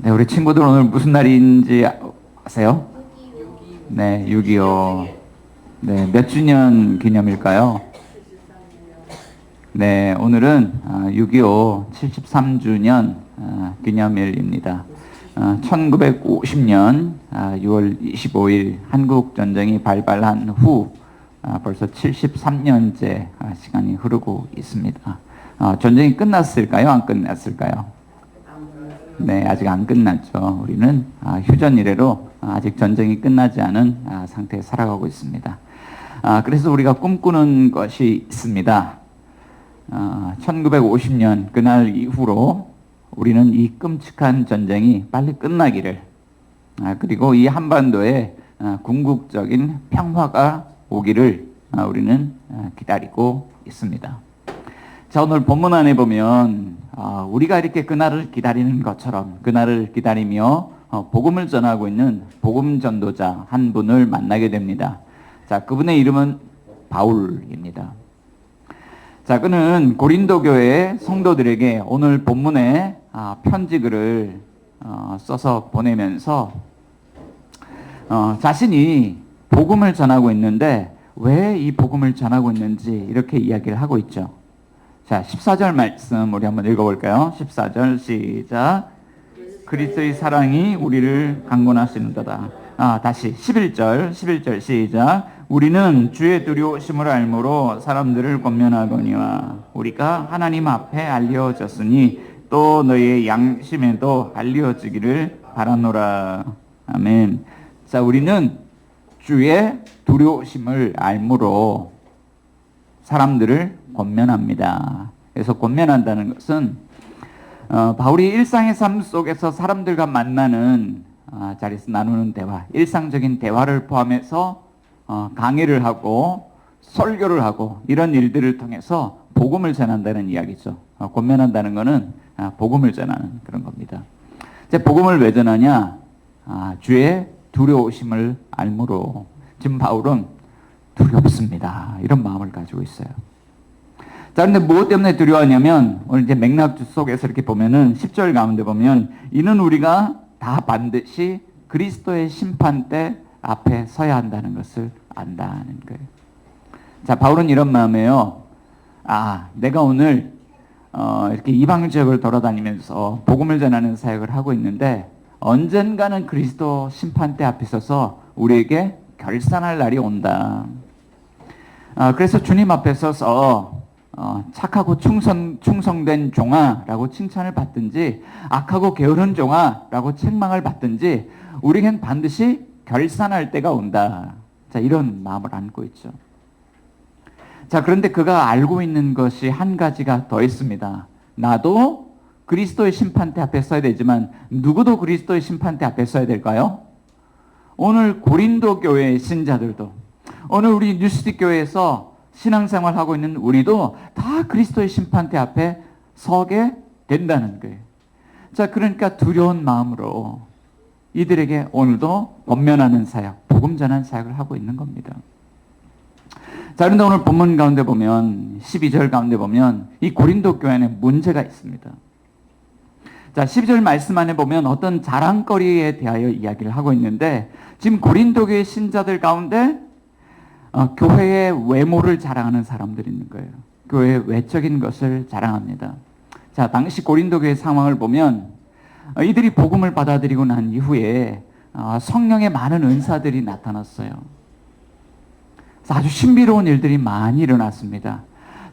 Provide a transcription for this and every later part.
네, 우리 친구들 오늘 무슨 날인지 아세요? 네, 6.25. 네, 몇 주년 기념일까요? 네, 오늘은 6.25 73주년 기념일입니다. 1950년 6월 25일 한국 전쟁이 발발한 후 벌써 73년째 시간이 흐르고 있습니다. 전쟁이 끝났을까요? 안 끝났을까요? 네, 아직 안 끝났죠. 우리는 휴전 이래로 아직 전쟁이 끝나지 않은 상태에 살아가고 있습니다. 그래서 우리가 꿈꾸는 것이 있습니다. 1950년 그날 이후로 우리는 이 끔찍한 전쟁이 빨리 끝나기를, 그리고 이 한반도에 궁극적인 평화가 오기를 우리는 기다리고 있습니다. 자, 오늘 본문 안에 보면 우리가 이렇게 그날을 기다리는 것처럼 그날을 기다리며 복음을 전하고 있는 복음 전도자 한 분을 만나게 됩니다. 자, 그분의 이름은 바울입니다. 자, 그는 고린도 교회 성도들에게 오늘 본문에 편지글을 써서 보내면서 자신이 복음을 전하고 있는데 왜 이 복음을 전하고 있는지 이렇게 이야기를 하고 있죠. 자, 14절 말씀 우리 한번 읽어볼까요? 14절 시작. 그리스도의 사랑이 우리를 강권하시는도다. 다시 11절 시작. 우리는 주의 두려우심을 알므로 사람들을 권면하거니와 우리가 하나님 앞에 알려졌으니 또 너희의 양심에도 알려지기를 바라노라. 아멘. 자, 우리는 주의 두려우심을 알므로 사람들을 권면합니다. 그래서 권면한다는 것은 바울이 일상의 삶 속에서 사람들과 만나는 자리에서 나누는 대화, 일상적인 대화를 포함해서 강의를 하고 설교를 하고 이런 일들을 통해서 복음을 전한다는 이야기죠. 권면한다는 것은 복음을 전하는 그런 겁니다. 이제 복음을 왜 전하냐? 주의 두려우심을 알므로. 지금 바울은 두렵습니다, 이런 마음을 가지고 있어요. 자, 그런데 무엇 때문에 두려워하냐면 오늘 이제 맥락 속에서 이렇게 보면은 10절 가운데 보면 이는 우리가 다 반드시 그리스도의 심판대 앞에 서야 한다는 것을 안다는 거예요. 자, 바울은 이런 마음이에요. 내가 오늘 이렇게 이방 지역을 돌아다니면서 복음을 전하는 사역을 하고 있는데 언젠가는 그리스도 심판대 앞에 서서 우리에게 결산할 날이 온다. 그래서 주님 앞에 서서 착하고 충성된 종아라고 칭찬을 받든지 악하고 게으른 종아라고 책망을 받든지 우리에겐 반드시 결산할 때가 온다. 자, 이런 마음을 안고 있죠. 자, 그런데 그가 알고 있는 것이 한 가지가 더 있습니다. 나도 그리스도의 심판대 앞에 서야 되지만 누구도 그리스도의 심판대 앞에 서야 될까요? 오늘 고린도 교회의 신자들도, 오늘 우리 뉴시티 교회에서 신앙생활하고 있는 우리도 다 그리스도의 심판대 앞에 서게 된다는 거예요. 자, 그러니까 두려운 마음으로 이들에게 오늘도 권면하는 사역, 복음 전하는 사역을 하고 있는 겁니다. 자, 그런데 오늘 본문 가운데 보면 12절 가운데 보면 이 고린도 교회는 문제가 있습니다. 자, 12절 말씀 안에 보면 어떤 자랑거리에 대하여 이야기를 하고 있는데 지금 고린도 교회 신자들 가운데 교회의 외모를 자랑하는 사람들이 있는 거예요. 교회의 외적인 것을 자랑합니다. 자, 당시 고린도 교회 상황을 보면 이들이 복음을 받아들이고 난 이후에 성령의 많은 은사들이 나타났어요. 그래서 아주 신비로운 일들이 많이 일어났습니다.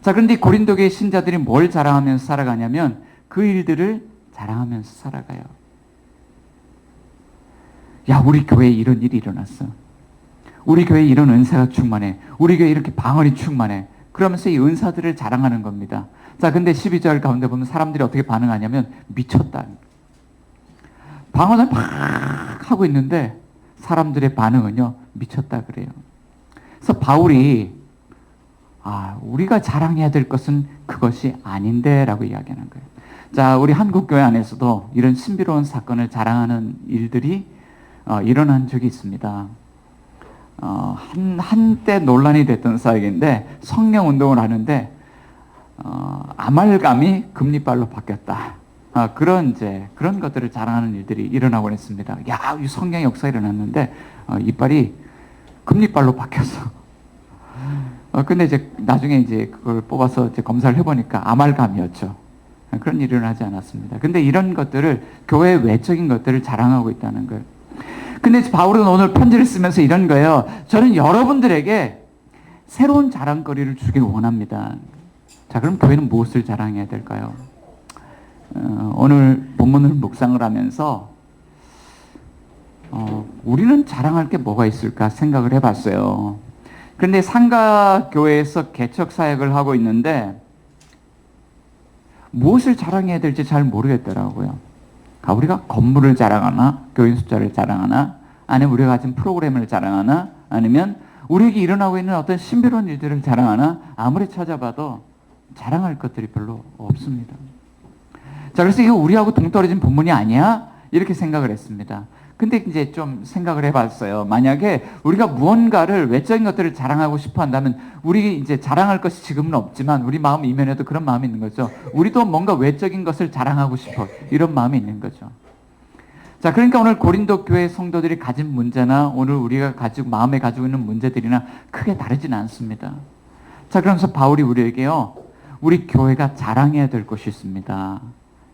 자, 그런데 고린도 교회 신자들이 뭘 자랑하면서 살아가냐면 그 일들을 자랑하면서 살아가요. 야, 우리 교회에 이런 일이 일어났어. 우리 교회에 이런 은사가 충만해. 우리 교회에 이렇게 방언이 충만해. 그러면서 이 은사들을 자랑하는 겁니다. 자, 근데 12절 가운데 보면 사람들이 어떻게 반응하냐면 미쳤다. 방언을 막 하고 있는데 사람들의 반응은요, 미쳤다 그래요. 그래서 바울이 우리가 자랑해야 될 것은 그것이 아닌데 라고 이야기하는 거예요. 자, 우리 한국교회 안에서도 이런 신비로운 사건을 자랑하는 일들이 일어난 적이 있습니다. 한때 논란이 됐던 사역인데 성령 운동을 하는데 아말감이 금리빨로 바뀌었다. 그런 것들을 자랑하는 일들이 일어나곤 했습니다. 야, 이 성경의 역사 일어났는데 이빨이 금리빨로 바뀌었어. 근데 이제 나중에 이제 그걸 뽑아서 이제 검사를 해보니까 아말감이었죠. 그런 일이 일어나지 않았습니다. 근데 이런 것들을 교회 외적인 것들을 자랑하고 있다는 거예요. 근데 바울은 오늘 편지를 쓰면서 이런 거예요. 저는 여러분들에게 새로운 자랑거리를 주길 원합니다. 자, 그럼 교회는 무엇을 자랑해야 될까요? 오늘 본문을 묵상을 하면서 우리는 자랑할 게 뭐가 있을까 생각을 해봤어요. 그런데 상가교회에서 개척 사역을 하고 있는데 무엇을 자랑해야 될지 잘 모르겠더라고요. 우리가 건물을 자랑하나, 교인 숫자를 자랑하나, 아니면 우리가 가진 프로그램을 자랑하나, 아니면 우리에게 일어나고 있는 어떤 신비로운 일들을 자랑하나, 아무리 찾아봐도 자랑할 것들이 별로 없습니다. 자, 그래서 이거 우리하고 동떨어진 본문이 아니야? 이렇게 생각을 했습니다. 근데 이제 좀 생각을 해봤어요. 만약에 우리가 무언가를 외적인 것들을 자랑하고 싶어 한다면 우리 이제 자랑할 것이 지금은 없지만 우리 마음 이면에도 그런 마음이 있는 거죠. 우리도 뭔가 외적인 것을 자랑하고 싶어. 이런 마음이 있는 거죠. 자, 그러니까 오늘 고린도 교회 성도들이 가진 문제나 오늘 우리가 마음에 가지고 있는 문제들이나 크게 다르지는 않습니다. 자, 그러면서 바울이 우리에게요, 우리 교회가 자랑해야 될 것이 있습니다.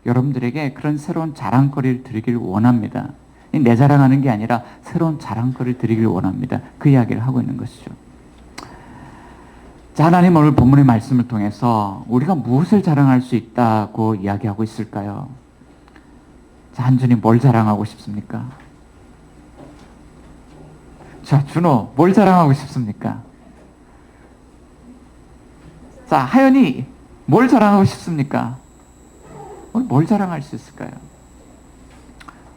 여러분들에게 그런 새로운 자랑거리를 드리길 원합니다. 내 자랑하는 게 아니라 새로운 자랑거리를 드리길 원합니다. 그 이야기를 하고 있는 것이죠. 자, 하나님 오늘 본문의 말씀을 통해서 우리가 무엇을 자랑할 수 있다고 이야기하고 있을까요? 자, 한준이 뭘 자랑하고 싶습니까? 자, 준호 뭘 자랑하고 싶습니까? 자, 하연이 뭘 자랑하고 싶습니까? 뭘 자랑할 수 있을까요?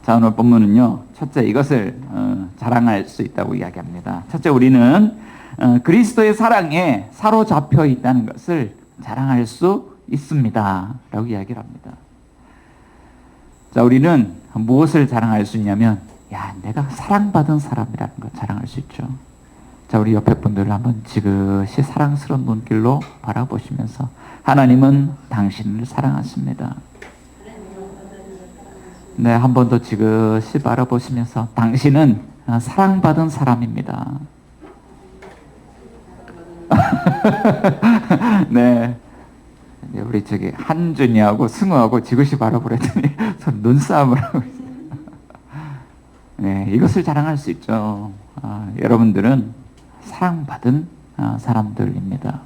자, 오늘 본문은요, 첫째 이것을 자랑할 수 있다고 이야기합니다. 첫째, 우리는 그리스도의 사랑에 사로잡혀 있다는 것을 자랑할 수 있습니다 라고 이야기를 합니다. 자, 우리는 무엇을 자랑할 수 있냐면, 야, 내가 사랑받은 사람이라는 걸 자랑할 수 있죠. 자, 우리 옆에 분들을 한번 지그시 사랑스러운 눈길로 바라보시면서, 하나님은 당신을 사랑하십니다. 네, 한 번 더 지그시 바라보시면서, 당신은 사랑받은 사람입니다. 네. 우리 저기 한준이하고 승우하고 지그시 바라보랬더니 서로 눈싸움을 하고 있어요. 네, 이것을 자랑할 수 있죠. 여러분들은 사랑받은 사람들입니다.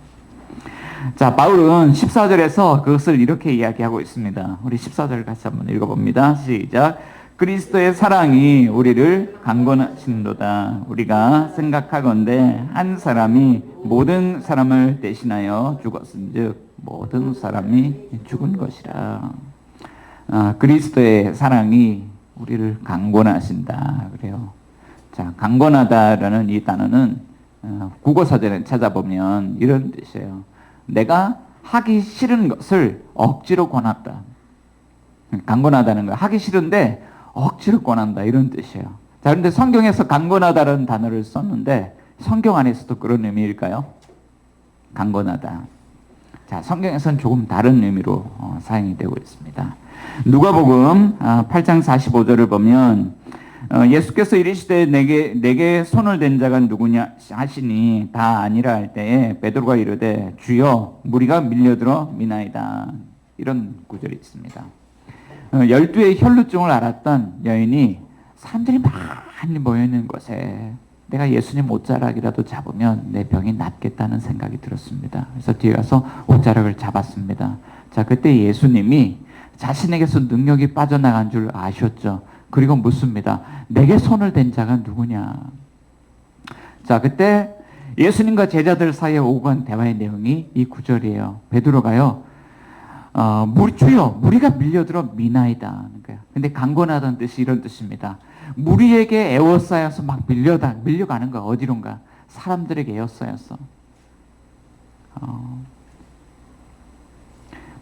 자, 바울은 14절에서 그것을 이렇게 이야기하고 있습니다. 우리 14절 같이 한번 읽어봅니다. 시작. 그리스도의 사랑이 우리를 강권하신도다. 우리가 생각하건대 한 사람이 모든 사람을 대신하여 죽었은즉 모든 사람이 죽은 것이라. 그리스도의 사랑이 우리를 강권하신다 그래요. 자, 강권하다라는 이 단어는 국어사전에 찾아보면 이런 뜻이에요. 내가 하기 싫은 것을 억지로 권한다. 강권하다는 거, 하기 싫은데 억지로 권한다, 이런 뜻이에요. 자, 그런데 성경에서 강권하다라는 단어를 썼는데 성경 안에서도 그런 의미일까요? 강권하다. 자, 성경에서는 조금 다른 의미로 사용이 되고 있습니다. 누가복음 8장 45절을 보면 예수께서 이르시되 내게 손을 댄 자가 누구냐 하시니 다 아니라 할 때에 베드로가 이르되 주여 무리가 밀려들어 미나이다. 이런 구절이 있습니다. 12의 혈루증을 앓았던 여인이 사람들이 많이 모여있는 곳에 내가 예수님 옷자락이라도 잡으면 내 병이 낫겠다는 생각이 들었습니다. 그래서 뒤에 가서 옷자락을 잡았습니다. 자, 그때 예수님이 자신에게서 능력이 빠져나간 줄 아셨죠. 그리고 묻습니다. 내게 손을 댄 자가 누구냐? 자, 그때 예수님과 제자들 사이에 오고 간 대화의 내용이 이 구절이에요. 베드로가요, 주여 무리가 밀려들어 미나이다 하는 거예요. 근데 강권하다는 뜻이 이런 뜻입니다. 무리에게 에워싸여서 막 밀려가는 거야. 어디론가 사람들에게 에워싸여서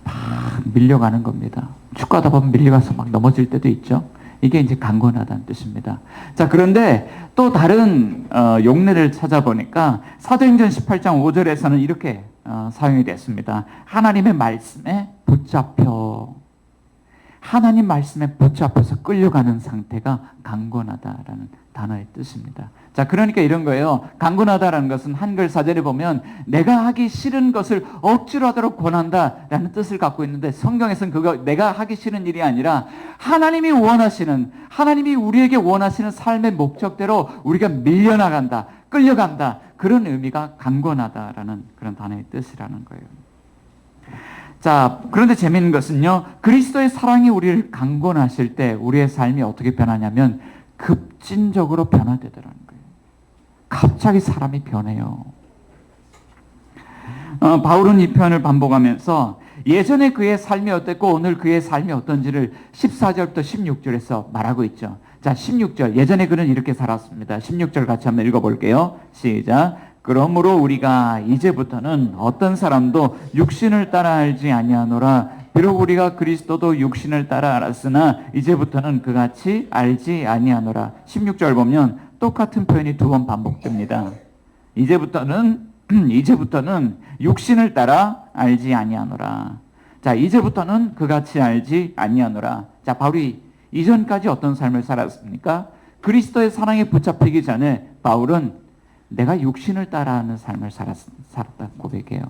막 밀려가는 겁니다. 축구하다 보면 밀려가서 막 넘어질 때도 있죠. 이게 이제 강권하다는 뜻입니다. 자, 그런데 또 다른 용례를 찾아보니까 사도행전 18장 5절에서는 이렇게 사용이 됐습니다. 하나님의 말씀에 붙잡혀. 하나님 말씀에 붙잡혀서 끌려가는 상태가 강권하다라는 단어의 뜻입니다. 자, 그러니까 이런 거예요. 강권하다라는 것은 한글 사전에 보면 내가 하기 싫은 것을 억지로 하도록 권한다라는 뜻을 갖고 있는데, 성경에서는 그거 내가 하기 싫은 일이 아니라 하나님이 원하시는, 하나님이 우리에게 원하시는 삶의 목적대로 우리가 밀려나간다, 끌려간다, 그런 의미가 강권하다라는 그런 단어의 뜻이라는 거예요. 자, 그런데 재미있는 것은요, 그리스도의 사랑이 우리를 강권하실 때 우리의 삶이 어떻게 변하냐면 급진적으로 변화되더라는 거예요. 갑자기 사람이 변해요. 바울은 이 표현을 반복하면서 예전에 그의 삶이 어땠고 오늘 그의 삶이 어떤지를 14절부터 16절에서 말하고 있죠. 자, 16절. 예전에 그는 이렇게 살았습니다. 16절 같이 한번 읽어볼게요. 시작. 그러므로 우리가 이제부터는 어떤 사람도 육신을 따라 알지 아니하노라. 비록 우리가 그리스도도 육신을 따라 알았으나 이제부터는 그같이 알지 아니하노라. 16절 보면 똑같은 표현이 두 번 반복됩니다. 이제부터는 육신을 따라 알지 아니하노라. 자, 이제부터는 그같이 알지 아니하노라. 자, 바울이 이전까지 어떤 삶을 살았습니까? 그리스도의 사랑에 붙잡히기 전에 바울은 내가 육신을 따라하는 삶을 살았다 고백해요.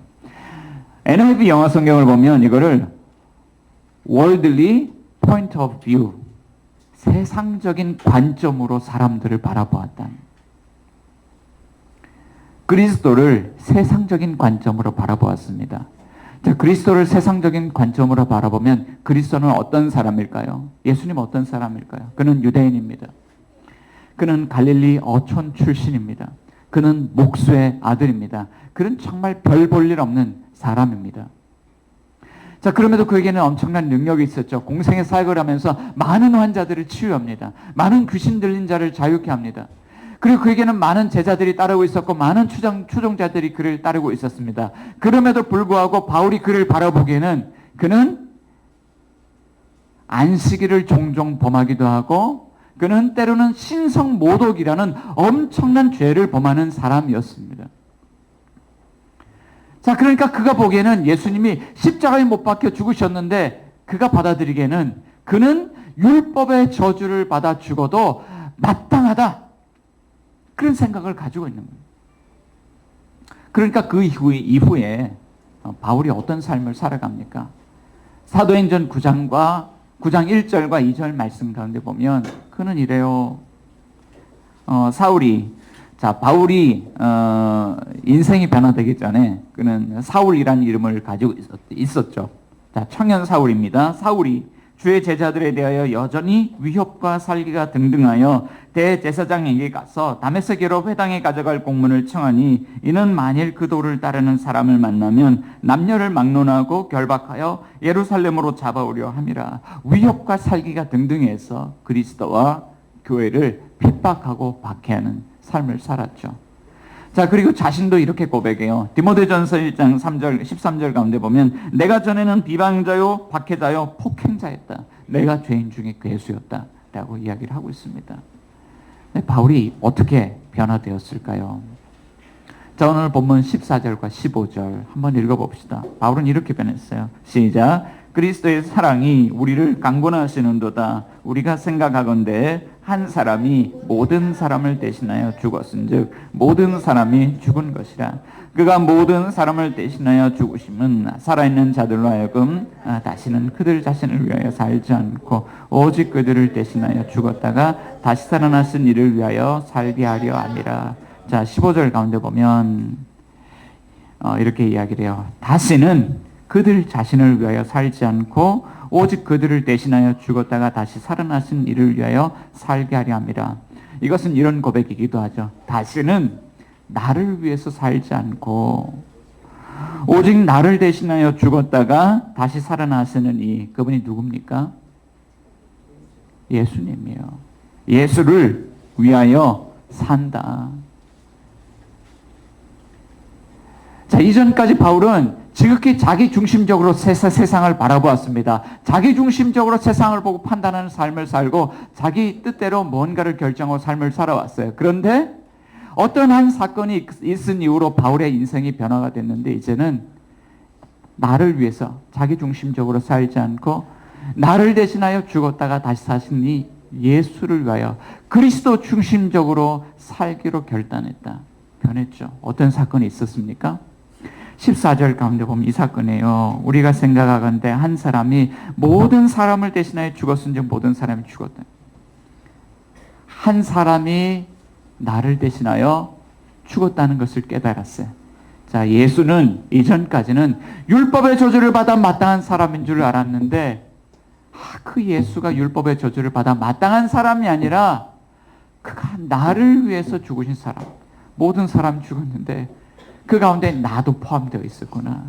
NIV 영어 성경을 보면 이거를 worldly point of view, 세상적인 관점으로 사람들을 바라보았다. 그리스도를 세상적인 관점으로 바라보았습니다. 자, 그리스도를 세상적인 관점으로 바라보면 그리스도는 어떤 사람일까요? 예수님 어떤 사람일까요? 그는 유대인입니다. 그는 갈릴리 어촌 출신입니다. 그는 목수의 아들입니다. 그는 정말 별 볼 일 없는 사람입니다. 자, 그럼에도 그에게는 엄청난 능력이 있었죠. 공생의 사역을 하면서 많은 환자들을 치유합니다. 많은 귀신 들린 자를 자유케 합니다. 그리고 그에게는 많은 제자들이 따르고 있었고 많은 추종자들이 그를 따르고 있었습니다. 그럼에도 불구하고 바울이 그를 바라보기에는 그는 안식일을 종종 범하기도 하고 그는 때로는 신성모독이라는 엄청난 죄를 범하는 사람이었습니다. 자, 그러니까 그가 보기에는 예수님이 십자가에 못 박혀 죽으셨는데 그가 받아들이기에는 그는 율법의 저주를 받아 죽어도 마땅하다, 그런 생각을 가지고 있는 거예요. 그러니까 그 이후에 바울이 어떤 삶을 살아갑니까? 사도행전 9장 1절과 2절 말씀 가운데 보면 그는 이래요. 바울이 인생이 변화되기 전에 그는 사울이라는 이름을 가지고 있었죠. 자, 청년 사울입니다. 사울이 주의 제자들에 대하여 여전히 위협과 살기가 등등하여 대제사장에게 가서 다메섹으로 회당에 가져갈 공문을 청하니 이는 만일 그 도를 따르는 사람을 만나면 남녀를 막론하고 결박하여 예루살렘으로 잡아오려 함이라. 위협과 살기가 등등해서 그리스도와 교회를 핍박하고 박해하는 삶을 살았죠. 자, 그리고 자신도 이렇게 고백해요. 디모데전서 1장 3절 13절 가운데 보면 내가 전에는 비방자요 박해자요 폭행자였다. 내가 죄인 중에 괴수였다 라고 이야기를 하고 있습니다. 바울이 어떻게 변화되었을까요? 자, 오늘 본문 14절과 15절 한번 읽어봅시다. 바울은 이렇게 변했어요. 시작. 그리스도의 사랑이 우리를 강권하시는도다. 우리가 생각하건대 한 사람이 모든 사람을 대신하여 죽었은즉 모든 사람이 죽은 것이라. 그가 모든 사람을 대신하여 죽으심은 살아있는 자들로 하여금 다시는 그들 자신을 위하여 살지 않고 오직 그들을 대신하여 죽었다가 다시 살아나신 이를 위하여 살게 하려 함이라. 자, 15절 가운데 보면 이렇게 이야기를 해요. 다시는 그들 자신을 위하여 살지 않고 오직 그들을 대신하여 죽었다가 다시 살아나신 이를 위하여 살게 하려 함이라. 이것은 이런 고백이기도 하죠. 다시는 나를 위해서 살지 않고 오직 나를 대신하여 죽었다가 다시 살아나시는 이, 그분이 누굽니까? 예수님이요. 예수를 위하여 산다. 자, 이전까지 바울은 지극히 자기 중심적으로 세상을 바라보았습니다. 자기 중심적으로 세상을 보고 판단하는 삶을 살고 자기 뜻대로 뭔가를 결정하고 삶을 살아왔어요. 그런데 어떤 한 사건이 있은 이후로 바울의 인생이 변화가 됐는데 이제는 나를 위해서 자기 중심적으로 살지 않고 나를 대신하여 죽었다가 다시 사신 이 예수를 위하여 그리스도 중심적으로 살기로 결단했다. 변했죠. 어떤 사건이 있었습니까? 14절 가운데 보면 이 사건이에요. 우리가 생각하건대 한 사람이 모든 사람을 대신하여 죽었은즉 모든 사람이 죽었다. 한 사람이 나를 대신하여 죽었다는 것을 깨달았어요. 자, 예수는 이전까지는 율법의 저주를 받아 마땅한 사람인 줄 알았는데 그 예수가 율법의 저주를 받아 마땅한 사람이 아니라 그가 나를 위해서 죽으신 사람. 모든 사람이 죽었는데 그 가운데 나도 포함되어 있었구나.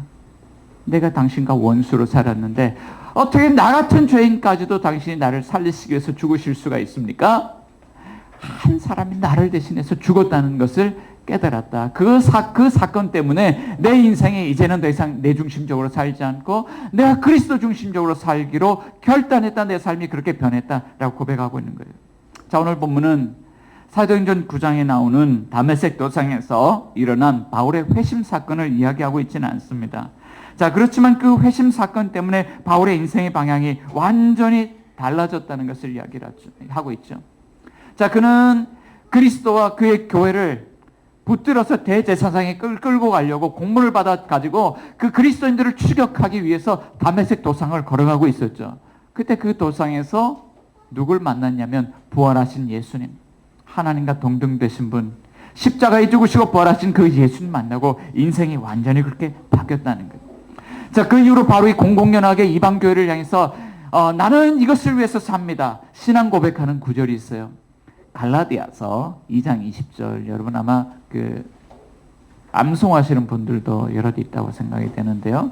내가 당신과 원수로 살았는데 어떻게 나 같은 죄인까지도 당신이 나를 살리시기 위해서 죽으실 수가 있습니까? 한 사람이 나를 대신해서 죽었다는 것을 깨달았다. 그 사건 때문에 내 인생에 이제는 더 이상 내 중심적으로 살지 않고 내가 그리스도 중심적으로 살기로 결단했다. 내 삶이 그렇게 변했다라고 고백하고 있는 거예요. 자, 오늘 본문은 사도행전 9장에 나오는 다메섹 도상에서 일어난 바울의 회심 사건을 이야기하고 있지는 않습니다. 자, 그렇지만 그 회심 사건 때문에 바울의 인생의 방향이 완전히 달라졌다는 것을 이야기하고 있죠. 자, 그는 그리스도와 그의 교회를 붙들어서 대제사장에 끌고 가려고 공문을 받아가지고 그 그리스도인들을 추격하기 위해서 다메섹 도상을 걸어가고 있었죠. 그때 그 도상에서 누굴 만났냐면 부활하신 예수님, 하나님과 동등 되신 분, 십자가에 죽으시고 부활하신 그 예수님 만나고 인생이 완전히 그렇게 바뀌었다는 거예요. 자, 그 이후로 바로 이 공공연하게 이방교회를 향해서 나는 이것을 위해서 삽니다. 신앙 고백하는 구절이 있어요. 갈라디아서 2장 20절. 여러분 아마 암송하시는 분들도 여럿 있다고 생각이 되는데요.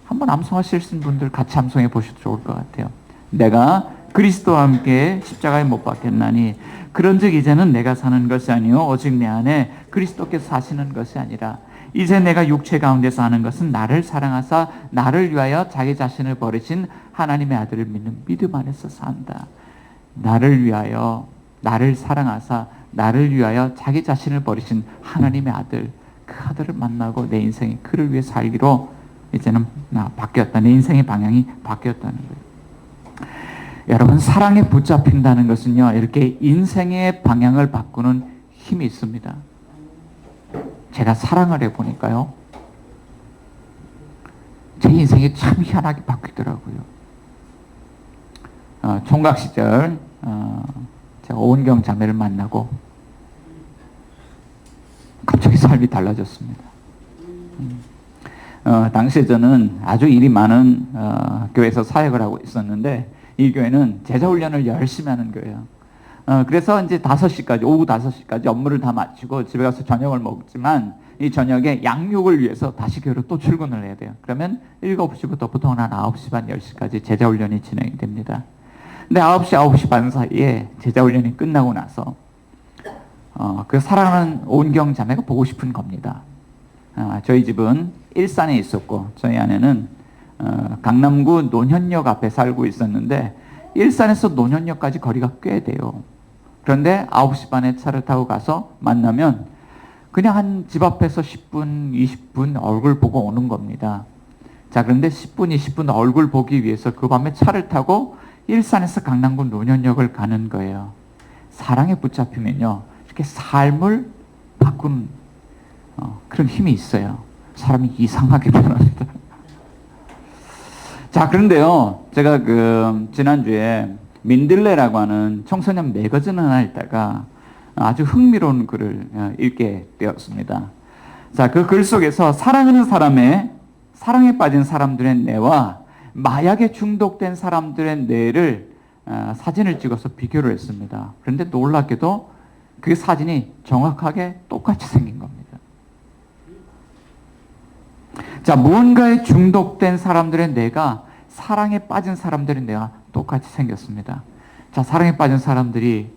한번 암송하실 분들 같이 암송해 보셔도 좋을 것 같아요. 내가 그리스도와 함께 십자가에 못 박혔나니 그런즉 이제는 내가 사는 것이 아니요 오직 내 안에 그리스도께서 사시는 것이 아니라 이제 내가 육체 가운데 사는 것은 나를 사랑하사 나를 위하여 자기 자신을 버리신 하나님의 아들을 믿는 믿음 안에서 산다. 나를 위하여 나를 사랑하사 나를 위하여 자기 자신을 버리신 하나님의 아들, 그 아들을 만나고 내 인생이 그를 위해 살기로 이제는 바뀌었다. 내 인생의 방향이 바뀌었다는 거예요. 여러분, 사랑에 붙잡힌다는 것은요, 이렇게 인생의 방향을 바꾸는 힘이 있습니다. 제가 사랑을 해보니까요, 제 인생이 참 희한하게 바뀌더라고요. 총각 시절 제가 오은경 자매를 만나고 갑자기 삶이 달라졌습니다. 당시에 저는 아주 일이 많은 교회에서 사역을 하고 있었는데 이 교회는 제자훈련을 열심히 하는 거예요. 그래서 이제 5시까지, 오후 5시까지 업무를 다 마치고 집에 가서 저녁을 먹지만 이 저녁에 양육을 위해서 다시 교회로 또 출근을 해야 돼요. 그러면 7시부터 보통 한 9시 반, 10시까지 제자훈련이 진행이 됩니다. 근데 9시, 9시 반 사이에 제자훈련이 끝나고 나서 그 사랑하는 오은경 자매가 보고 싶은 겁니다. 저희 집은 일산에 있었고 저희 아내는 강남구 논현역 앞에 살고 있었는데 일산에서 논현역까지 거리가 꽤 돼요. 그런데 9시 반에 차를 타고 가서 만나면 그냥 한 집 앞에서 10분, 20분 얼굴 보고 오는 겁니다. 자, 그런데 10분, 20분 얼굴 보기 위해서 그 밤에 차를 타고 일산에서 강남구 논현역을 가는 거예요. 사랑에 붙잡히면요, 이렇게 삶을 바꾸는 그런 힘이 있어요. 사람이 이상하게 변합니다. 자, 그런데요, 제가 지난주에 민들레라고 하는 청소년 매거진 하나 읽다가 아주 흥미로운 글을 읽게 되었습니다. 자, 그 글 속에서 사랑하는 사랑에 빠진 사람들의 뇌와 마약에 중독된 사람들의 뇌를 사진을 찍어서 비교를 했습니다. 그런데 놀랍게도 그 사진이 정확하게 똑같이 생긴 겁니다. 자, 무언가에 중독된 사람들의 뇌가 사랑에 빠진 사람들의 뇌와 똑같이 생겼습니다. 자, 사랑에 빠진 사람들이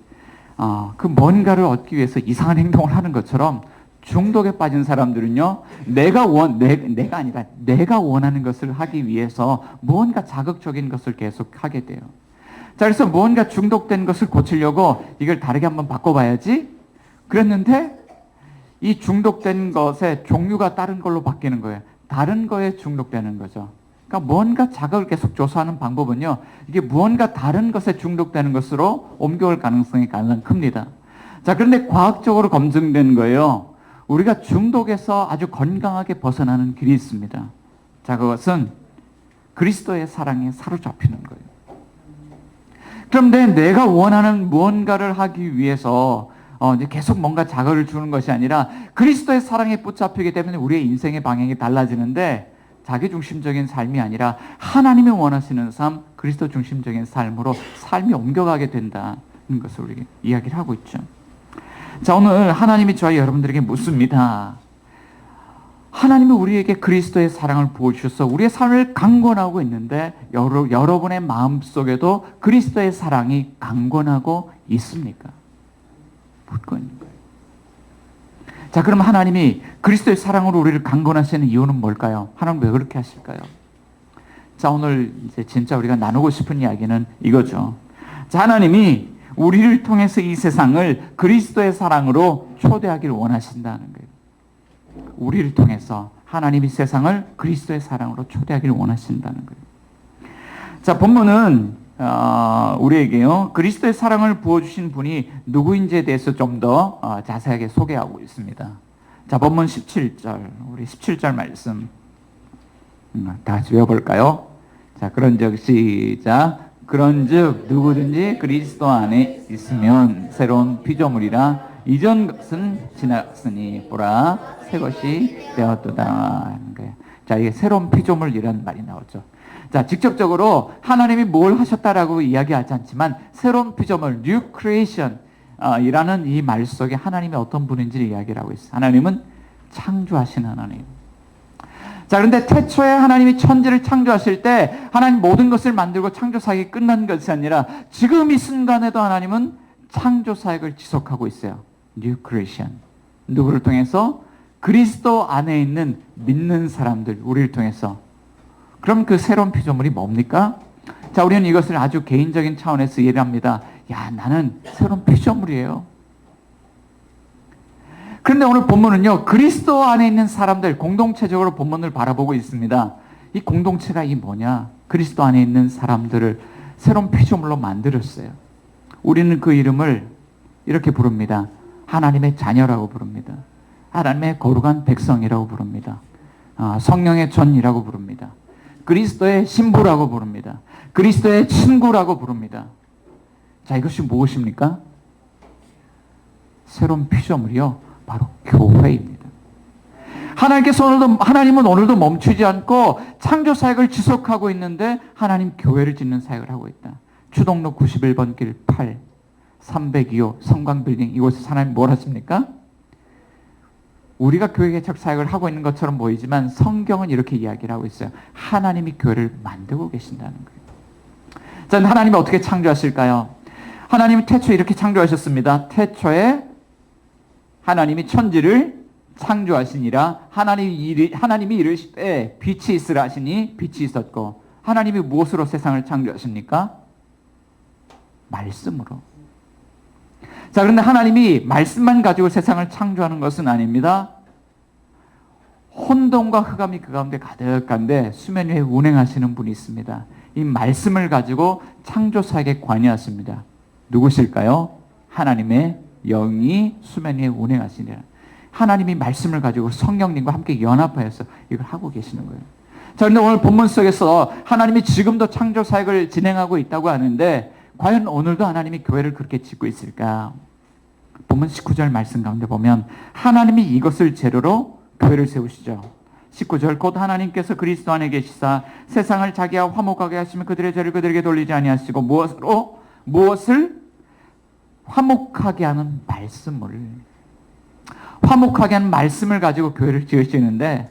그 뭔가를 얻기 위해서 이상한 행동을 하는 것처럼 중독에 빠진 사람들은요, 내가 아니라 내가 원하는 것을 하기 위해서 무언가 자극적인 것을 계속 하게 돼요. 자, 그래서 무언가 중독된 것을 고치려고 이걸 다르게 한번 바꿔봐야지 그랬는데 이 중독된 것의 종류가 다른 걸로 바뀌는 거예요. 다른 거에 중독되는 거죠. 그러니까 무언가 자극을 계속 조사하는 방법은요, 이게 무언가 다른 것에 중독되는 것으로 옮겨올 가능성이 가장 큽니다. 자, 그런데 과학적으로 검증된 거예요. 우리가 중독에서 아주 건강하게 벗어나는 길이 있습니다. 자, 그것은 그리스도의 사랑에 사로잡히는 거예요. 그런데 내가 원하는 무언가를 하기 위해서 이제 계속 뭔가 자극을 주는 것이 아니라 그리스도의 사랑에 붙잡히기 때문에 우리의 인생의 방향이 달라지는데, 자기중심적인 삶이 아니라 하나님이 원하시는 삶, 그리스도 중심적인 삶으로 삶이 옮겨가게 된다는 것을 우리 이야기를 하고 있죠. 자, 오늘 하나님이 저와 여러분들에게 묻습니다. 하나님이 우리에게 그리스도의 사랑을 부어주셔서 우리의 삶을 강권하고 있는데, 여러분의 마음속에도 그리스도의 사랑이 강권하고 있습니까? 묻고 있는 거예요. 자, 그럼 하나님이 그리스도의 사랑으로 우리를 강권하시는 이유는 뭘까요? 하나님 왜 그렇게 하실까요? 자, 오늘 이제 진짜 우리가 나누고 싶은 이야기는 이거죠. 자, 하나님이 우리를 통해서 이 세상을 그리스도의 사랑으로 초대하기를 원하신다는 거예요. 우리를 통해서 하나님이 세상을 그리스도의 사랑으로 초대하기를 원하신다는 거예요. 자, 본문은 우리에게요, 그리스도의 사랑을 부어주신 분이 누구인지에 대해서 좀 더 자세하게 소개하고 있습니다. 자, 본문 17절, 우리 17절 말씀 다 같이 외워볼까요? 자, 그런즉 시작. 그런즉 누구든지 그리스도 안에 있으면 새로운 피조물이라, 이전 것은 지나갔으니 보라 새 것이 되었도다. 자, 이게 새로운 피조물이라는 말이 나오죠. 자, 직접적으로 하나님이 뭘 하셨다라고 이야기하지 않지만 새로운 피조물, new creation 이라는 이 말 속에 하나님이 어떤 분인지를 이야기를 하고 있어요. 하나님은 창조하신 하나님. 자, 그런데 태초에 하나님이 천지를 창조하실 때 하나님 모든 것을 만들고 창조 사역이 끝난 것이 아니라 지금 이 순간에도 하나님은 창조 사역을 지속하고 있어요. New creation. 누구를 통해서? 그리스도 안에 있는 믿는 사람들, 우리를 통해서. 그럼 그 새로운 피조물이 뭡니까? 자, 우리는 이것을 아주 개인적인 차원에서 이해를 합니다. 야, 나는 새로운 피조물이에요. 그런데 오늘 본문은요, 그리스도 안에 있는 사람들, 공동체적으로 본문을 바라보고 있습니다. 이 공동체가 이 뭐냐? 그리스도 안에 있는 사람들을 새로운 피조물로 만들었어요. 우리는 그 이름을 이렇게 부릅니다. 하나님의 자녀라고 부릅니다. 하나님의 거룩한 백성이라고 부릅니다. 성령의 전이라고 부릅니다. 그리스도의 신부라고 부릅니다. 그리스도의 친구라고 부릅니다. 자, 이것이 무엇입니까? 새로운 피조물이요, 바로 교회입니다. 하나님은 오늘도 멈추지 않고 창조 사역을 지속하고 있는데, 하나님 교회를 짓는 사역을 하고 있다. 추동로 91번 길 8, 302호 성광빌딩, 이곳에서 하나님 뭘 하십니까? 우리가 교회 개척 사역을 하고 있는 것처럼 보이지만 성경은 이렇게 이야기를 하고 있어요. 하나님이 교회를 만들고 계신다는 거예요. 자, 하나님이 어떻게 창조하실까요? 하나님이 태초에 이렇게 창조하셨습니다. 태초에 하나님이 천지를 창조하시니라. 하나님이 이르시되 빛이 있으라 하시니 빛이 있었고. 하나님이 무엇으로 세상을 창조하십니까? 말씀으로. 자, 그런데 하나님이 말씀만 가지고 세상을 창조하는 것은 아닙니다. 혼돈과 흑암이 그 가운데 가득한데 수면 위에 운행하시는 분이 있습니다. 이 말씀을 가지고 창조 사역에 관여하십니다. 누구실까요? 하나님의 영이 수면 위에 운행하시니라. 하나님이 말씀을 가지고 성령님과 함께 연합하여서 이걸 하고 계시는 거예요. 자, 그런데 오늘 본문 속에서 하나님이 지금도 창조 사역을 진행하고 있다고 하는데, 과연 오늘도 하나님이 교회를 그렇게 짓고 있을까? 본문 19절 말씀 가운데 보면 하나님이 이것을 재료로 교회를 세우시죠. 19절, 곧 하나님께서 그리스도 안에 계시사 세상을 자기와 화목하게 하시며 그들의 죄를 그들에게 돌리지 아니하시고 무엇을 화목하게 하는 말씀을, 화목하게 하는 말씀을 가지고 교회를 지으시는데,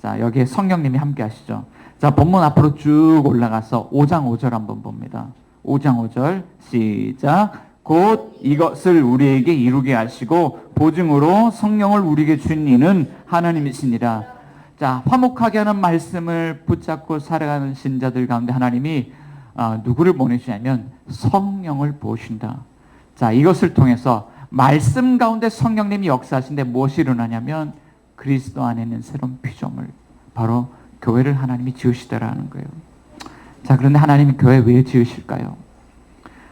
자, 여기에 성령님이 함께 하시죠. 자, 본문 앞으로 쭉 올라가서 5장 5절 한번 봅니다. 5장 5절 시작. 곧 이것을 우리에게 이루게 하시고 보증으로 성령을 우리에게 준 이는 하나님이시니라. 자, 화목하게 하는 말씀을 붙잡고 살아가는 신자들 가운데 하나님이 누구를 보내시냐면 성령을 부으신다. 자, 이것을 통해서 말씀 가운데 성령님이 역사하신데 무엇이 일어나냐면 그리스도 안에 있는 새로운 피조물, 바로 교회를 하나님이 지으시더라는 거예요. 자, 그런데 하나님이 교회 왜 지으실까요?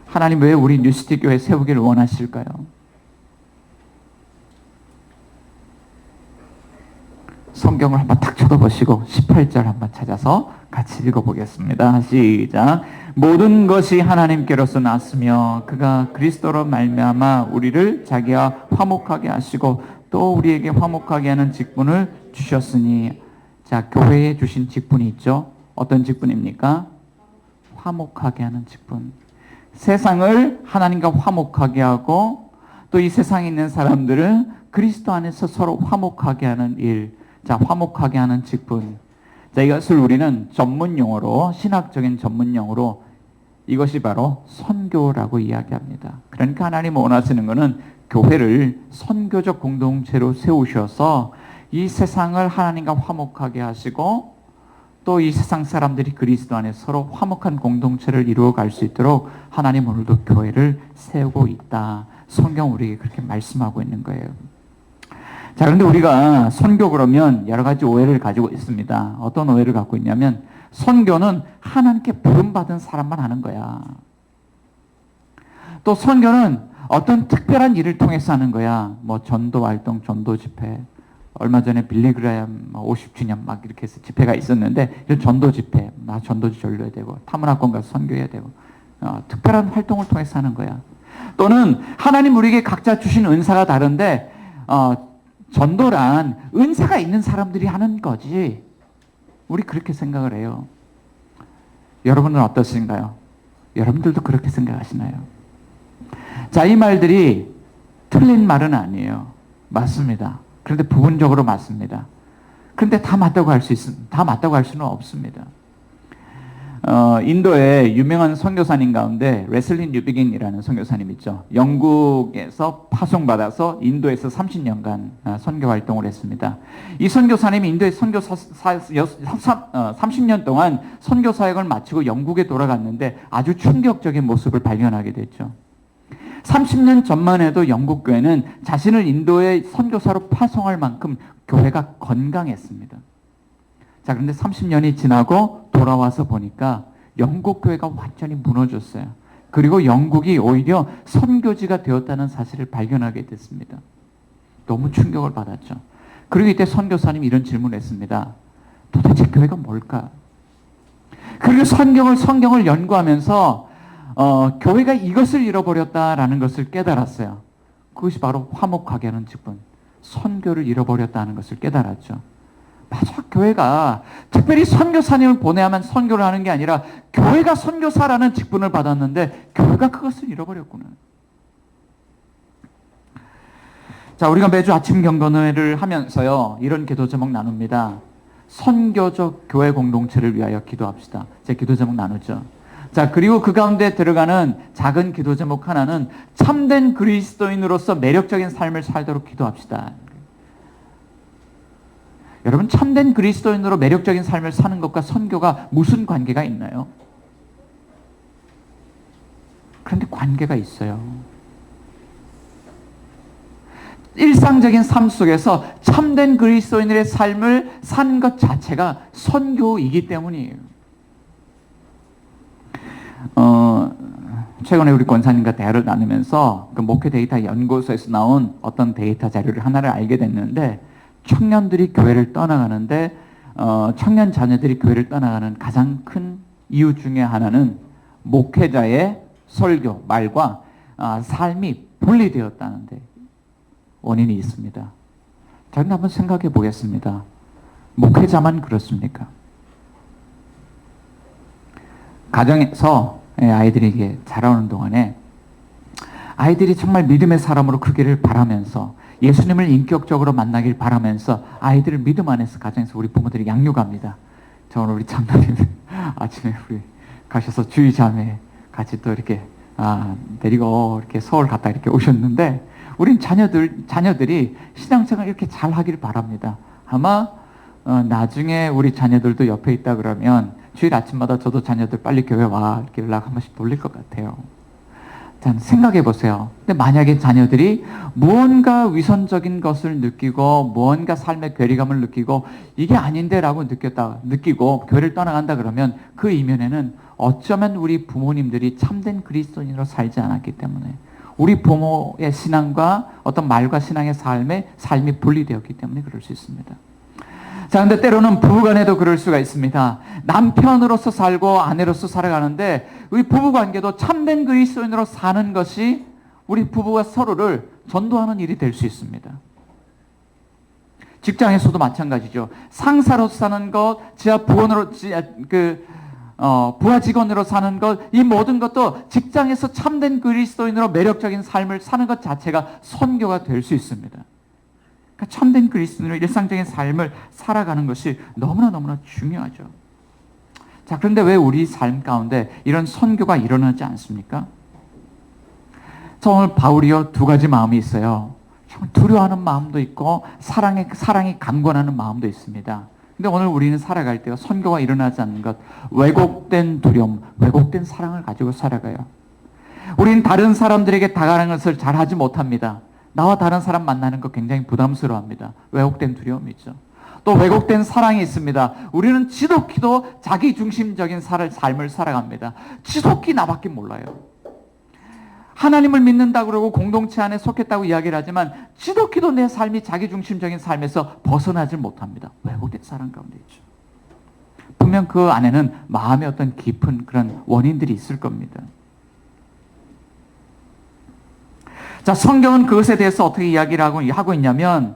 하나님 왜 우리 뉴시티 교회 세우기를 원하실까요? 성경을 한번 딱 쳐다보시고 18절 한번 찾아서 같이 읽어보겠습니다. 시작. 모든 것이 하나님께로서 났으며 그가 그리스도로 말미암아 우리를 자기와 화목하게 하시고 또 우리에게 화목하게 하는 직분을 주셨으니, 자, 교회에 주신 직분이 있죠. 어떤 직분입니까? 화목하게 하는 직분. 세상을 하나님과 화목하게 하고 또 이 세상에 있는 사람들은 그리스도 안에서 서로 화목하게 하는 일. 자, 화목하게 하는 직분. 자, 이것을 우리는 전문 용어로, 신학적인 전문 용어로 이것이 바로 선교라고 이야기합니다. 그러니까 하나님 원하시는 것은 교회를 선교적 공동체로 세우셔서 이 세상을 하나님과 화목하게 하시고 또 이 세상 사람들이 그리스도 안에 서로 화목한 공동체를 이루어 갈 수 있도록 하나님 오늘도 교회를 세우고 있다. 성경 우리에게 그렇게 말씀하고 있는 거예요. 자, 그런데 우리가 선교 그러면 여러 가지 오해를 가지고 있습니다. 어떤 오해를 갖고 있냐면 선교는 하나님께 부름받은 사람만 하는 거야. 또 선교는 어떤 특별한 일을 통해서 하는 거야. 뭐 전도 활동, 전도 집회. 얼마 전에 빌리그라함 50주년 막 이렇게 해서 집회가 있었는데 이런 전도 집회, 나 전도지 전료해야 되고 타문학원 가서 선교해야 되고 특별한 활동을 통해서 하는 거야. 또는 하나님 우리에게 각자 주신 은사가 다른데 전도란 은사가 있는 사람들이 하는 거지. 우리 그렇게 생각을 해요. 여러분은 어떠신가요? 여러분들도 그렇게 생각하시나요? 자, 이 말들이 틀린 말은 아니에요. 맞습니다. 그런데 부분적으로 맞습니다. 그런데 다 맞다고 할 수는 없습니다. 인도의 유명한 선교사님 가운데 레슬리 뉴비긴이라는 선교사님 있죠. 영국에서 파송받아서 인도에서 30년간 선교 활동을 했습니다. 이 선교사님이 인도에 30년 동안 선교 사역을 마치고 영국에 돌아갔는데 아주 충격적인 모습을 발견하게 됐죠. 30년 전만 해도 영국 교회는 자신을 인도의 선교사로 파송할 만큼 교회가 건강했습니다. 자, 그런데 30년이 지나고 돌아와서 보니까 영국 교회가 완전히 무너졌어요. 그리고 영국이 오히려 선교지가 되었다는 사실을 발견하게 됐습니다. 너무 충격을 받았죠. 그리고 이때 선교사님이 이런 질문을 했습니다. 도대체 교회가 뭘까? 그리고 성경을 연구하면서 교회가 이것을 잃어버렸다라는 것을 깨달았어요. 그것이 바로 화목하게 하는 직분, 선교를 잃어버렸다는 것을 깨달았죠. 맞아, 교회가 특별히 선교사님을 보내야만 선교를 하는 게 아니라 교회가 선교사라는 직분을 받았는데 교회가 그것을 잃어버렸구나. 자, 우리가 매주 아침 경건회를 하면서요, 이런 기도 제목 나눕니다. 선교적 교회 공동체를 위하여 기도합시다. 제 기도 제목 나누죠. 자, 그리고 그 가운데 들어가는 작은 기도 제목 하나는 참된 그리스도인으로서 매력적인 삶을 살도록 기도합시다. 여러분, 참된 그리스도인으로 매력적인 삶을 사는 것과 선교가 무슨 관계가 있나요? 그런데 관계가 있어요. 일상적인 삶 속에서 참된 그리스도인의 삶을 사는 것 자체가 선교이기 때문이에요. 최근에 우리 권사님과 대화를 나누면서 그 목회 데이터 연구소에서 나온 어떤 데이터 자료를 하나를 알게 됐는데, 청년들이 교회를 떠나가는데 청년 자녀들이 교회를 떠나가는 가장 큰 이유 중에 하나는 목회자의 설교, 말과 삶이 분리되었다는데 원인이 있습니다. 자, 그런데 한번 생각해 보겠습니다. 목회자만 그렇습니까? 가정에서 아이들이 이게 자라오는 동안에 아이들이 정말 믿음의 사람으로 크기를 바라면서 예수님을 인격적으로 만나길 바라면서 아이들을 믿음 안에서 가정에서 우리 부모들이 양육합니다. 저 오늘 우리 장로님 아침에 우리 가셔서 주의 자매 같이 또 이렇게 데리고 이렇게 서울 갔다 이렇게 오셨는데, 우린 자녀들이 신앙생활 이렇게 잘 하기를 바랍니다. 아마 나중에 우리 자녀들도 옆에 있다 그러면 주일 아침마다 저도 자녀들 빨리 교회 와 이렇게 연락 한 번씩 돌릴 것 같아요. 자, 자, 생각해 보세요. 근데 만약에 자녀들이 무언가 위선적인 것을 느끼고 무언가 삶의 괴리감을 느끼고 이게 아닌데라고 느끼고 교회를 떠나간다 그러면 그 이면에는 어쩌면 우리 부모님들이 참된 그리스도인으로 살지 않았기 때문에 우리 부모의 신앙과 어떤 말과 신앙의 삶이 분리되었기 때문에 그럴 수 있습니다. 자, 근데 때로는 부부간에도 그럴 수가 있습니다. 남편으로서 살고 아내로서 살아가는데 우리 부부관계도 참된 그리스도인으로 사는 것이 우리 부부가 서로를 전도하는 일이 될 수 있습니다. 직장에서도 마찬가지죠. 상사로 사는 것, 부하 직원으로 사는 것, 이 모든 것도 직장에서 참된 그리스도인으로 매력적인 삶을 사는 것 자체가 선교가 될 수 있습니다. 그러니까 참된 그리스도인으로 일상적인 삶을 살아가는 것이 너무나 중요하죠. 자, 그런데 왜 우리 삶 가운데 이런 선교가 일어나지 않습니까? 저 오늘 바울이요, 두 가지 마음이 있어요. 두려워하는 마음도 있고 사랑이 강권하는 마음도 있습니다. 근데 오늘 우리는 살아갈 때가 선교가 일어나지 않는 것, 왜곡된 두려움, 왜곡된 사랑을 가지고 살아가요. 우리는 다른 사람들에게 다가가는 것을 잘 하지 못합니다. 나와 다른 사람 만나는 거 굉장히 부담스러워합니다. 왜곡된 두려움이 있죠. 또 왜곡된 사랑이 있습니다. 우리는 지독히도 자기중심적인 삶을 살아갑니다. 지독히 나밖에 몰라요. 하나님을 믿는다 그러고 공동체 안에 속했다고 이야기를 하지만 지독히도 내 삶이 자기중심적인 삶에서 벗어나질 못합니다. 왜곡된 사랑 가운데 있죠. 분명 그 안에는 마음의 어떤 깊은 그런 원인들이 있을 겁니다. 자, 성경은 그것에 대해서 어떻게 이야기를 하고 있냐면,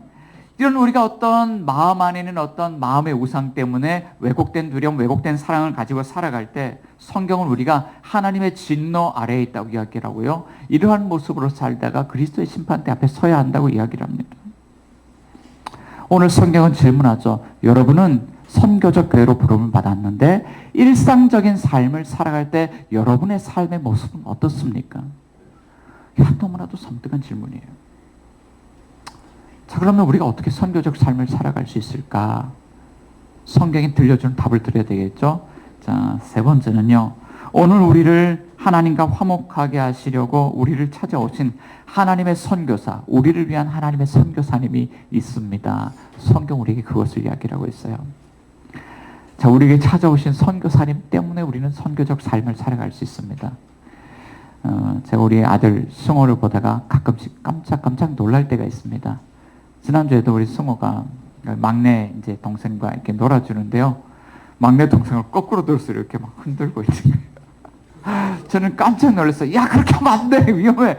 이런 우리가 어떤 마음 안에는 어떤 마음의 우상 때문에 왜곡된 두려움, 왜곡된 사랑을 가지고 살아갈 때 성경은 우리가 하나님의 진노 아래에 있다고 이야기를 하고요. 이러한 모습으로 살다가 그리스도의 심판대 앞에 서야 한다고 이야기를 합니다. 오늘 성경은 질문하죠. 여러분은 선교적 교회로 부름을 받았는데 일상적인 삶을 살아갈 때 여러분의 삶의 모습은 어떻습니까? 너무나도 섬뜩한 질문이에요. 자, 그러면 우리가 어떻게 선교적 삶을 살아갈 수 있을까? 성경이 들려주는 답을 드려야 되겠죠? 자, 세 번째는요. 오늘 우리를 하나님과 화목하게 하시려고 우리를 찾아오신 하나님의 선교사, 우리를 위한 하나님의 선교사님이 있습니다. 성경 우리에게 그것을 이야기하고 있어요. 자, 우리에게 찾아오신 선교사님 때문에 우리는 선교적 삶을 살아갈 수 있습니다. 제가 우리 아들 승호를 보다가 가끔씩 깜짝 놀랄 때가 있습니다. 지난주에도 우리 승호가 막내 이제 동생과 이렇게 놀아주는데요. 막내 동생을 거꾸로 들어서 이렇게 막 흔들고 있는 거예요. 저는 깜짝 놀랐어요. 야, 그렇게 하면 안 돼. 위험해.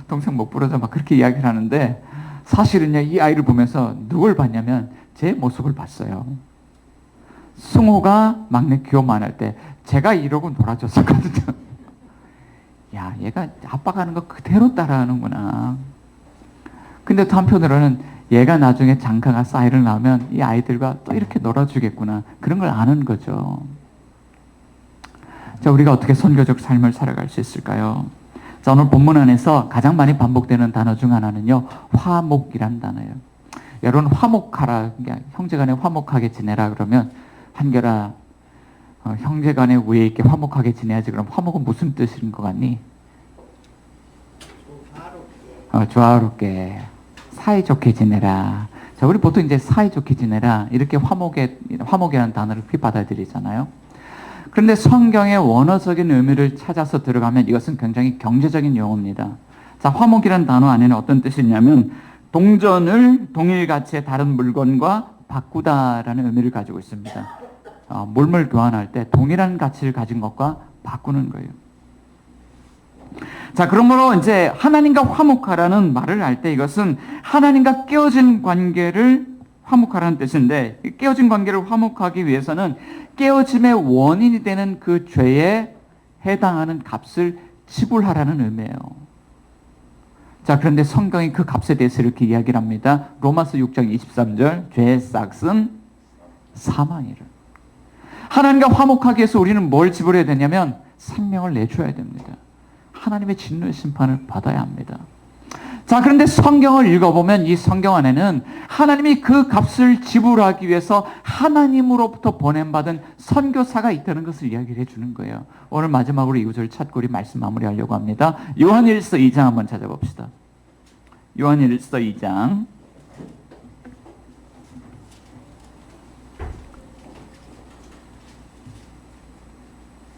동생 못 부러져. 막 그렇게 이야기를 하는데 사실은요, 이 아이를 보면서 누굴 봤냐면 제 모습을 봤어요. 승호가 막내 귀여움만 할 때 제가 이러고 놀아줬었거든요. 야, 얘가 아빠가 하는 거 그대로 따라하는구나. 근데 또 한편으로는 얘가 나중에 장가가 아이를 낳으면 이 아이들과 또 이렇게 놀아주겠구나. 그런 걸 아는 거죠. 자, 우리가 어떻게 선교적 삶을 살아갈 수 있을까요? 자, 오늘 본문 안에서 가장 많이 반복되는 단어 중 하나는요, 화목이란 단어예요. 여러분, 화목하라, 형제간에 화목하게 지내라 그러면 한결아, 형제간에 위에 있게 화목하게 지내야지. 그럼 화목은 무슨 뜻인 것 같니? 조화롭게 사이좋게 지내라. 자, 우리 보통 이제 사이좋게 지내라 이렇게 화목이라는 단어를 받아들이잖아요. 그런데 성경의 원어적인 의미를 찾아서 들어가면 이것은 굉장히 경제적인 용어입니다. 자, 화목이라는 단어 안에는 어떤 뜻이 있냐면 동전을 동일 가치의 다른 물건과 바꾸다라는 의미를 가지고 있습니다. 물물 교환할 때 동일한 가치를 가진 것과 바꾸는 거예요. 자, 그러므로 이제 하나님과 화목하라는 말을 할 때 이것은 하나님과 깨어진 관계를 화목하라는 뜻인데, 깨어진 관계를 화목하기 위해서는 깨어짐의 원인이 되는 그 죄에 해당하는 값을 지불하라는 의미예요. 자, 그런데 성경이 그 값에 대해서 이렇게 이야기를 합니다. 로마서 6장 23절, 죄의 싹은 사망이라. 하나님과 화목하기 위해서 우리는 뭘 지불해야 되냐면 생명을 내줘야 됩니다. 하나님의 진노의 심판을 받아야 합니다. 자, 그런데 성경을 읽어보면 이 성경 안에는 하나님이 그 값을 지불하기 위해서 하나님으로부터 보냄받은 선교사가 있다는 것을 이야기를 해주는 거예요. 오늘 마지막으로 이 구절 찾고 우리 말씀 마무리하려고 합니다. 요한일서 2장 한번 찾아봅시다. 요한일서 2장.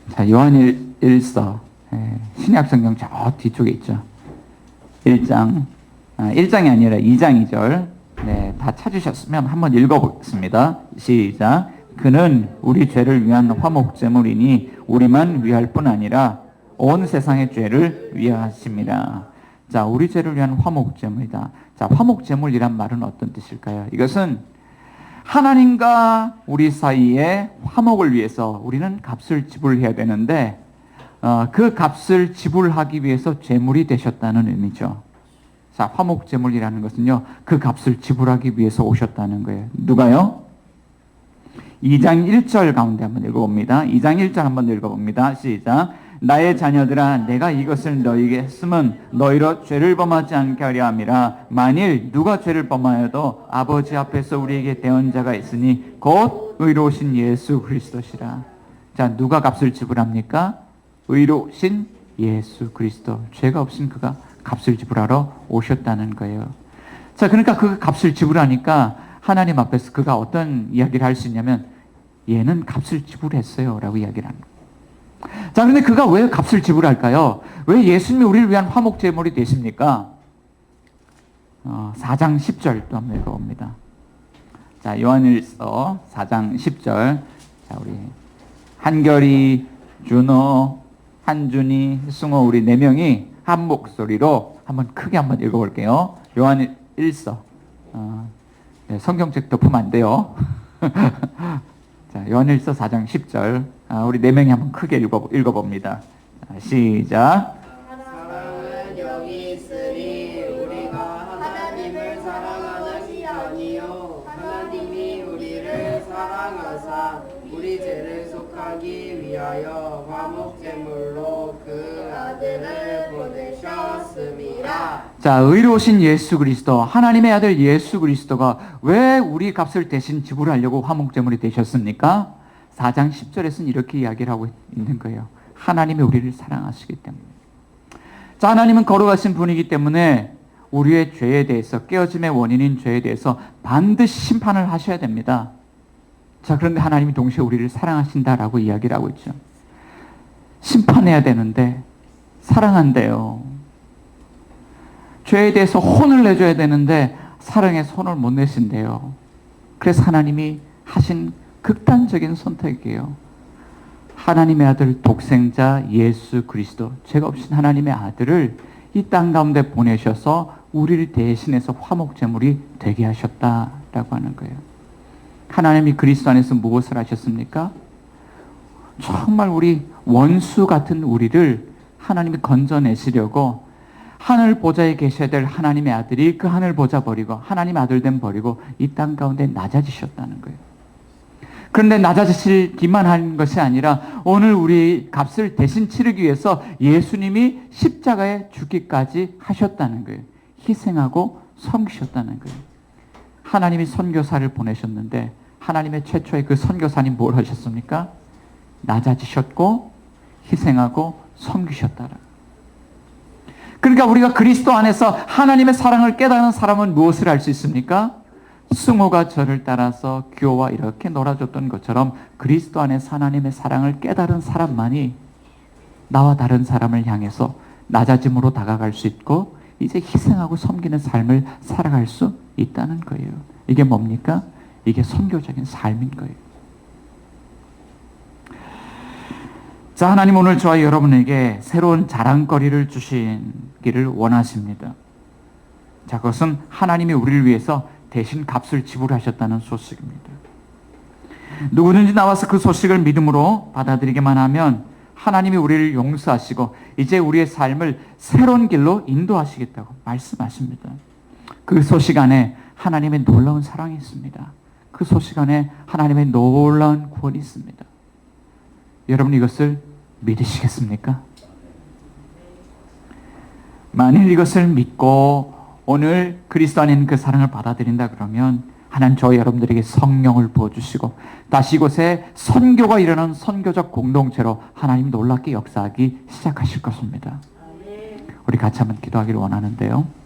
자, 요한일서 신약성경 저 뒤쪽에 있죠. 1장이 아니라 2장 2절. 네, 다 찾으셨으면 한번 읽어보겠습니다. 시작. 그는 우리 죄를 위한 화목제물이니 우리만 위할 뿐 아니라 온 세상의 죄를 위하십니다. 자, 우리 죄를 위한 화목제물이다. 자, 화목제물이란 말은 어떤 뜻일까요? 이것은 하나님과 우리 사이에 화목을 위해서 우리는 값을 지불해야 되는데 그 값을 지불하기 위해서 제물이 되셨다는 의미죠. 자, 화목제물이라는 것은요, 그 값을 지불하기 위해서 오셨다는 거예요. 누가요? 2장 1절 가운데 한번 읽어봅니다. 2장 1절 한번 읽어봅니다. 시작. 나의 자녀들아, 내가 이것을 너희에게 했음은 너희로 죄를 범하지 않게 하려 함이라. 만일 누가 죄를 범하여도 아버지 앞에서 우리에게 대언자가 있으니 곧 의로우신 예수 그리스도시라. 자, 누가 값을 지불합니까? 의로우신 예수 그리스도. 죄가 없인 그가 값을 지불하러 오셨다는 거예요. 자, 그러니까 그 값을 지불하니까 하나님 앞에서 그가 어떤 이야기를 할 수 있냐면 얘는 값을 지불했어요 라고 이야기를 합니다. 자, 그런데 그가 왜 값을 지불할까요? 왜 예수님이 우리를 위한 화목제물이 되십니까? 4장 10절 또 한번 읽어봅니다. 자, 요한일서 4장 10절. 자, 우리 한결이, 준호, 한준이, 승호 우리 4명이 한 목소리로 한번 크게 한번 읽어볼게요. 요한일서. 네, 성경책 덮으면 안 돼요. 자, 요한일서 4장 10절. 우리 4명이 한번 크게 읽어봅니다. 자, 시작. 사랑은 여기 있으니 우리가 하나님을 사랑하는 것이요 하나님이 우리를 사랑하사 우리 죄를 속하기 위하여 화목제물로 그 아들을 보내셨음이라. 자, 의로우신 예수 그리스도, 하나님의 아들 예수 그리스도가 왜 우리 값을 대신 지불하려고 화목제물이 되셨습니까? 4장 10절에서는 이렇게 이야기를 하고 있는 거예요. 하나님이 우리를 사랑하시기 때문에. 자, 하나님은 거룩하신 분이기 때문에 우리의 죄에 대해서, 깨어짐의 원인인 죄에 대해서 반드시 심판을 하셔야 됩니다. 자, 그런데 하나님이 동시에 우리를 사랑하신다라고 이야기를 하고 있죠. 심판해야 되는데 사랑한대요. 죄에 대해서 혼을 내줘야 되는데 사랑의 손을 못 내신대요. 그래서 하나님이 하신 극단적인 선택이에요. 하나님의 아들 독생자 예수 그리스도, 죄가 없인 하나님의 아들을 이 땅 가운데 보내셔서 우리를 대신해서 화목제물이 되게 하셨다라고 하는 거예요. 하나님이 그리스도 안에서 무엇을 하셨습니까? 정말 우리 원수 같은 우리를 하나님이 건져내시려고 하늘 보좌에 계셔야 될 하나님의 아들이 그 하늘 보좌 버리고 하나님의 아들됨 버리고 이 땅 가운데 낮아지셨다는 거예요. 그런데 낮아지시기만 한 것이 아니라 오늘 우리 값을 대신 치르기 위해서 예수님이 십자가에 죽기까지 하셨다는 거예요. 희생하고 섬기셨다는 거예요. 하나님이 선교사를 보내셨는데 하나님의 최초의 그 선교사님 뭘 하셨습니까? 낮아지셨고 희생하고 섬기셨다라. 그러니까 우리가 그리스도 안에서 하나님의 사랑을 깨닫는 사람은 무엇을 할 수 있습니까? 승호가 저를 따라서 규호와 이렇게 놀아줬던 것처럼 그리스도 안에서 하나님의 사랑을 깨달은 사람만이 나와 다른 사람을 향해서 낮아짐으로 다가갈 수 있고 이제 희생하고 섬기는 삶을 살아갈 수 있다는 거예요. 이게 뭡니까? 이게 선교적인 삶인 거예요. 자, 하나님 오늘 저와 여러분에게 새로운 자랑거리를 주시기를 원하십니다. 자, 그것은 하나님이 우리를 위해서 대신 값을 지불하셨다는 소식입니다. 누구든지 나와서 그 소식을 믿음으로 받아들이기만 하면 하나님이 우리를 용서하시고 이제 우리의 삶을 새로운 길로 인도하시겠다고 말씀하십니다. 그 소식 안에 하나님의 놀라운 사랑이 있습니다. 그 소식 안에 하나님의 놀라운 구원이 있습니다. 여러분 이것을 믿으시겠습니까? 만일 이것을 믿고 오늘 그리스도 안에 있는 그 사랑을 받아들인다 그러면 하나님 저희 여러분들에게 성령을 부어주시고 다시 이곳에 선교가 일어나는 선교적 공동체로 하나님 놀랍게 역사하기 시작하실 것입니다. 우리 같이 한번 기도하기를 원하는데요.